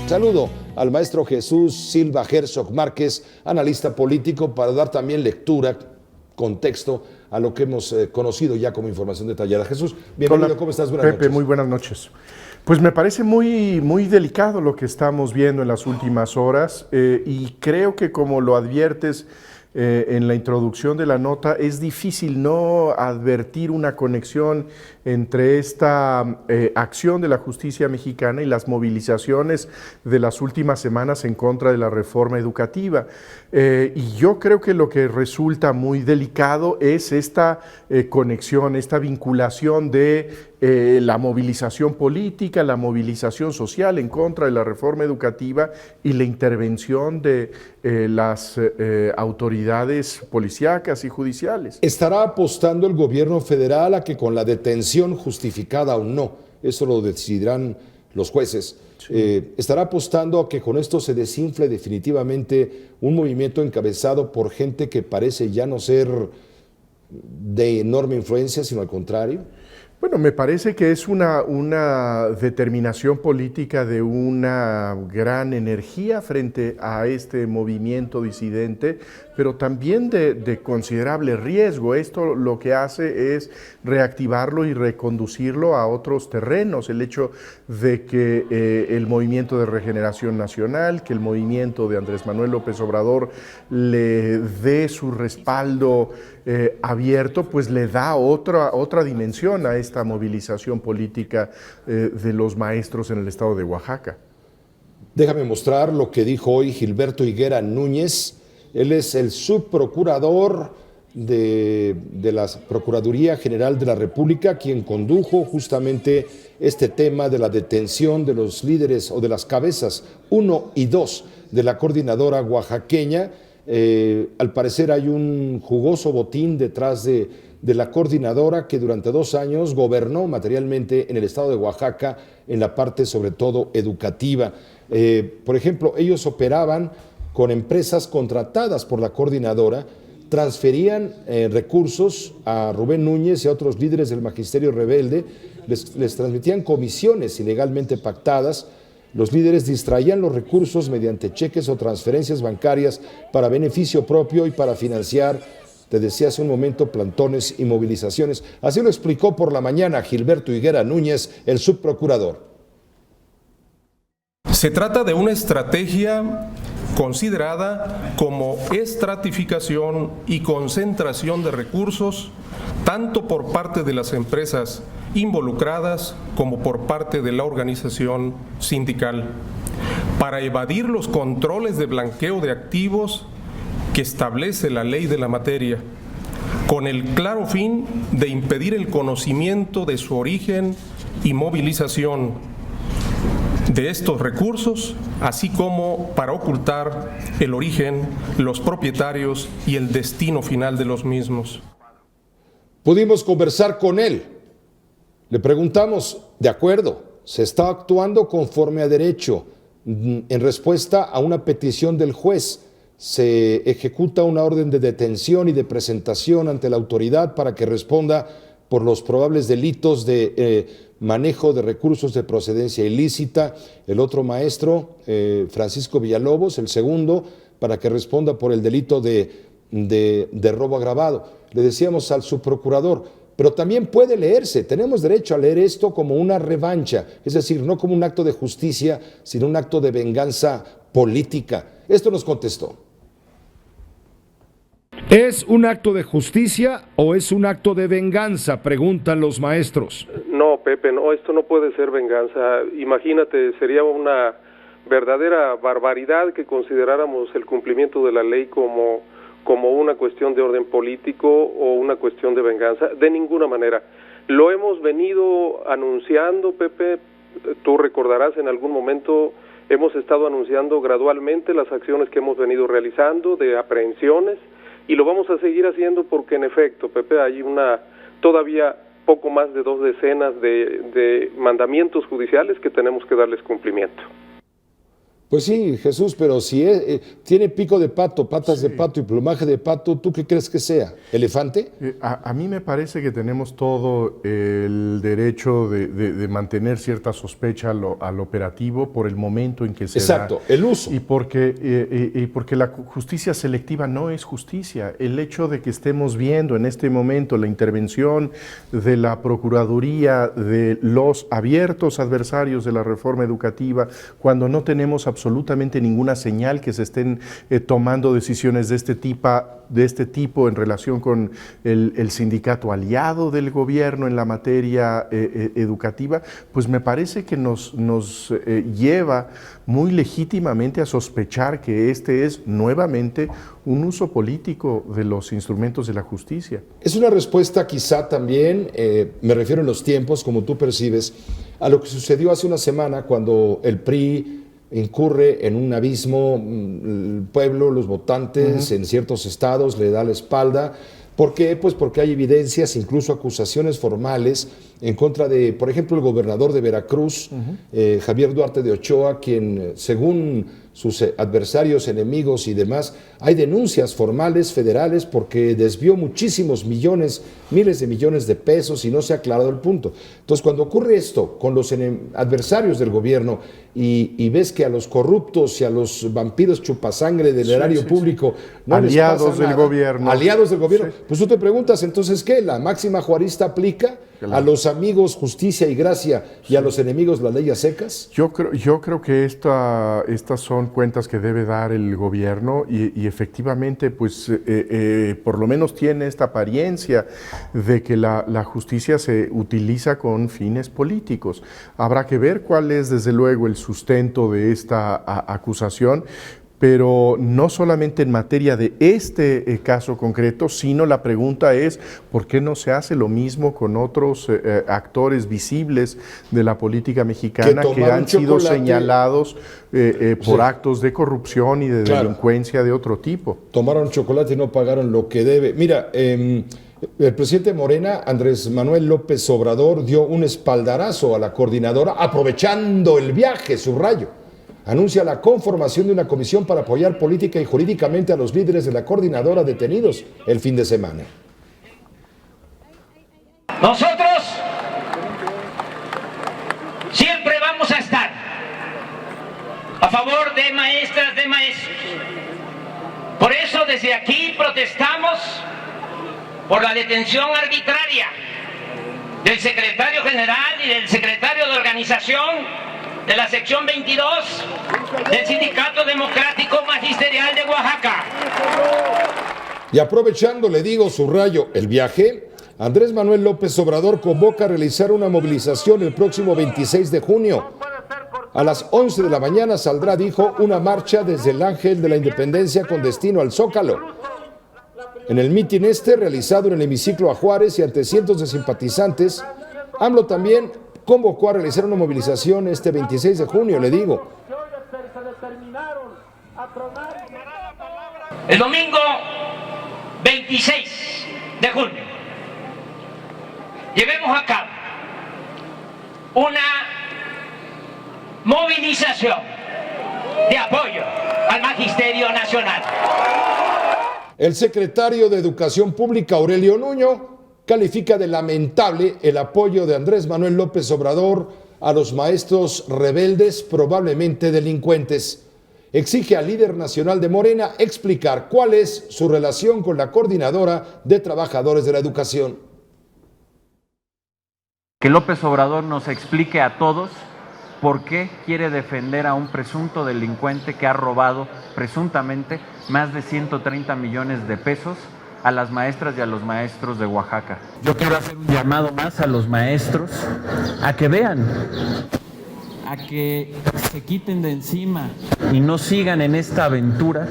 Saludo al maestro Jesús Silva Herzog Márquez, analista político, para dar también lectura, contexto a lo que hemos conocido ya como información detallada. Jesús, bienvenido. Hola, ¿Cómo estás? Buenas Pepe, noches. muy buenas noches. Pues me parece muy delicado lo que estamos viendo en las últimas horas y creo que, como lo adviertes en la introducción de la nota, es difícil no advertir una conexión entre esta acción de la justicia mexicana y las movilizaciones de las últimas semanas en contra de la reforma educativa. Y yo creo que lo que resulta muy delicado es esta conexión, esta vinculación de la movilización política, la movilización social en contra de la reforma educativa y la intervención de las autoridades policíacas y judiciales. ¿Estará apostando el gobierno federal a que con la detención justificada o no, eso lo decidirán los jueces, estará apostando a que con esto se desinfle definitivamente un movimiento encabezado por gente que parece ya no ser de enorme influencia, sino al contrario? Bueno, me parece que es una determinación política de una gran energía frente a este movimiento disidente, pero también de considerable riesgo. Esto lo que hace es reactivarlo y reconducirlo a otros terrenos. El hecho de que el Movimiento de Regeneración Nacional, que el movimiento de Andrés Manuel López Obrador le dé su respaldo abierto, pues le da otra dimensión a esta movilización política de los maestros en el estado de Oaxaca. Déjame mostrar lo que dijo hoy Gilberto Higuera Núñez. Él es el subprocurador de la Procuraduría General de la República, quien condujo justamente este tema de la detención de los líderes o de las cabezas 1 y 2 de la coordinadora oaxaqueña. Al parecer hay un jugoso botín detrás de la coordinadora, que durante 2 años gobernó materialmente en el estado de Oaxaca, en la parte sobre todo educativa. Por ejemplo, ellos operaban con empresas contratadas por la coordinadora, transferían recursos a Rubén Núñez y a otros líderes del magisterio rebelde, les transmitían comisiones ilegalmente pactadas. Los líderes distraían los recursos mediante cheques o transferencias bancarias para beneficio propio y para financiar, te decía hace un momento, plantones y movilizaciones. Así lo explicó por la mañana Gilberto Higuera Núñez, el subprocurador. Se trata de una estrategia considerada como estratificación y concentración de recursos, tanto por parte de las empresas involucradas como por parte de la organización sindical, para evadir los controles de blanqueo de activos que establece la ley de la materia, con el claro fin de impedir el conocimiento de su origen y movilización de estos recursos, así como para ocultar el origen, los propietarios y el destino final de los mismos. Pudimos conversar con él. Le preguntamos, de acuerdo, se está actuando conforme a derecho. En respuesta a una petición del juez, se ejecuta una orden de detención y de presentación ante la autoridad para que responda por los probables delitos de manejo de recursos de procedencia ilícita. El otro maestro, Francisco Villalobos, el segundo, para que responda por el delito de robo agravado. Le decíamos al subprocurador, pero también puede leerse, tenemos derecho a leer esto como una revancha, es decir, no como un acto de justicia, sino un acto de venganza política. Esto nos contestó. ¿Es un acto de justicia o es un acto de venganza?, preguntan los maestros. No, Pepe, no, esto no puede ser venganza. Imagínate, sería una verdadera barbaridad que consideráramos el cumplimiento de la ley como una cuestión de orden político o una cuestión de venganza. De ninguna manera. Lo hemos venido anunciando, Pepe, tú recordarás en algún momento hemos estado anunciando gradualmente las acciones que hemos venido realizando de aprehensiones, y lo vamos a seguir haciendo porque en efecto, Pepe, hay todavía poco más de 2 decenas de mandamientos judiciales que tenemos que darles cumplimiento. Pues sí, Jesús, pero si tiene pico de pato, patas de pato y plumaje de pato, ¿tú qué crees que sea? ¿Elefante? A mí me parece que tenemos todo el derecho de mantener cierta sospecha al operativo por el momento en que se Exacto, da. el uso. Y porque la justicia selectiva no es justicia. El hecho de que estemos viendo en este momento la intervención de la Procuraduría, de los abiertos adversarios de la reforma educativa, cuando no tenemos absolutamente ninguna señal que se estén tomando decisiones de este tipo en relación con el sindicato aliado del gobierno en la materia educativa, pues me parece que nos lleva muy legítimamente a sospechar que este es nuevamente un uso político de los instrumentos de la justicia. Es una respuesta quizá también, me refiero en los tiempos, como tú percibes, a lo que sucedió hace una semana cuando el PRI incurre en un abismo, el pueblo, los votantes en ciertos estados le da la espalda. ¿Por qué? Pues porque hay evidencias, incluso acusaciones formales en contra de, por ejemplo, el gobernador de Veracruz, Javier Duarte de Ochoa, quien, según sus adversarios, enemigos y demás, hay denuncias formales federales porque desvió muchísimos millones, miles de millones de pesos y no se ha aclarado el punto. Entonces, cuando ocurre esto con los adversarios del gobierno y ves que a los corruptos y a los vampiros chupasangre del erario público no aliados les pasa del nada, gobierno. Aliados del gobierno. Pues tú te preguntas, entonces, ¿qué? ¿La máxima juarista aplica a los amigos justicia y gracia y a los enemigos las leyes secas? Yo creo que estas son cuentas que debe dar el gobierno y efectivamente, pues, por lo menos tiene esta apariencia de que la justicia se utiliza con fines políticos. Habrá que ver cuál es, desde luego, el sustento de esta acusación, pero no solamente en materia de este caso concreto, sino la pregunta es, ¿por qué no se hace lo mismo con otros actores visibles de la política mexicana que han sido señalados por actos de corrupción y de delincuencia de otro tipo? Tomaron chocolate y no pagaron lo que debe. Mira, el presidente Morena, Andrés Manuel López Obrador, dio un espaldarazo a la coordinadora, aprovechando el viaje, subrayo. Anuncia la conformación de una comisión para apoyar política y jurídicamente a los líderes de la coordinadora detenidos el fin de semana. Nosotros siempre vamos a estar a favor de maestras, de maestros. Por eso desde aquí protestamos por la detención arbitraria del secretario general y del secretario de organización de la sección 22 del Sindicato Democrático Magisterial de Oaxaca. Y aprovechando, le digo, subrayo, el viaje, Andrés Manuel López Obrador convoca a realizar una movilización el próximo 26 de junio. A las 11 de la mañana saldrá, dijo, una marcha desde el Ángel de la Independencia con destino al Zócalo. En el mitin realizado en el hemiciclo a Juárez y ante cientos de simpatizantes, AMLO también convocó a realizar una movilización este 26 de junio, le digo. El domingo 26 de junio llevemos a cabo una movilización de apoyo al Magisterio Nacional. El secretario de Educación Pública, Aurelio Nuño, califica de lamentable el apoyo de Andrés Manuel López Obrador a los maestros rebeldes, probablemente delincuentes. Exige al líder nacional de Morena explicar cuál es su relación con la coordinadora de trabajadores de la educación. Que López Obrador nos explique a todos por qué quiere defender a un presunto delincuente que ha robado presuntamente más de 130 millones de pesos a las maestras y a los maestros de Oaxaca. Yo quiero hacer un llamado más a los maestros a que vean, a que se quiten de encima y no sigan en esta aventura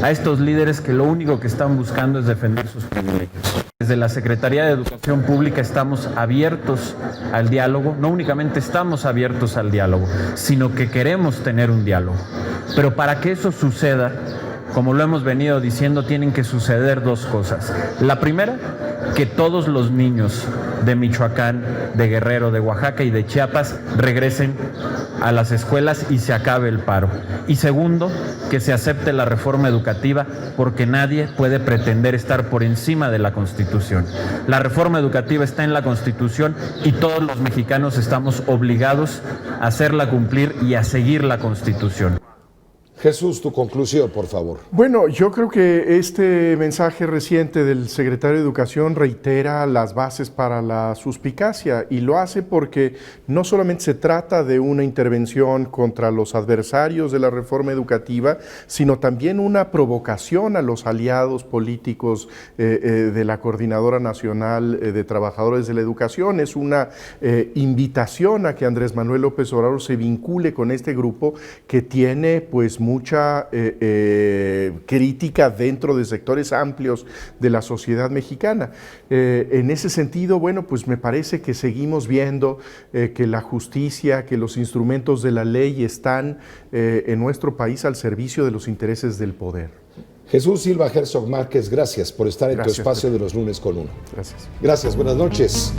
a estos líderes que lo único que están buscando es defender sus privilegios. Desde la Secretaría de Educación Pública estamos abiertos al diálogo, no únicamente estamos abiertos al diálogo, sino que queremos tener un diálogo. Pero para que eso suceda, como lo hemos venido diciendo, tienen que suceder dos cosas. La primera, que todos los niños de Michoacán, de Guerrero, de Oaxaca y de Chiapas regresen a las escuelas y se acabe el paro. Y segundo, que se acepte la reforma educativa, porque nadie puede pretender estar por encima de la Constitución. La reforma educativa está en la Constitución y todos los mexicanos estamos obligados a hacerla cumplir y a seguir la Constitución. Jesús, tu conclusión, por favor. Bueno, yo creo que este mensaje reciente del secretario de Educación reitera las bases para la suspicacia, y lo hace porque no solamente se trata de una intervención contra los adversarios de la reforma educativa, sino también una provocación a los aliados políticos de la Coordinadora Nacional de Trabajadores de la Educación. Es una invitación a que Andrés Manuel López Obrador se vincule con este grupo que tiene pues mucha crítica dentro de sectores amplios de la sociedad mexicana. En ese sentido, bueno, pues me parece que seguimos viendo que la justicia, que los instrumentos de la ley están en nuestro país al servicio de los intereses del poder. Jesús Silva Herzog Márquez, gracias por estar en tu espacio de los lunes con uno. Gracias. Gracias, buenas noches.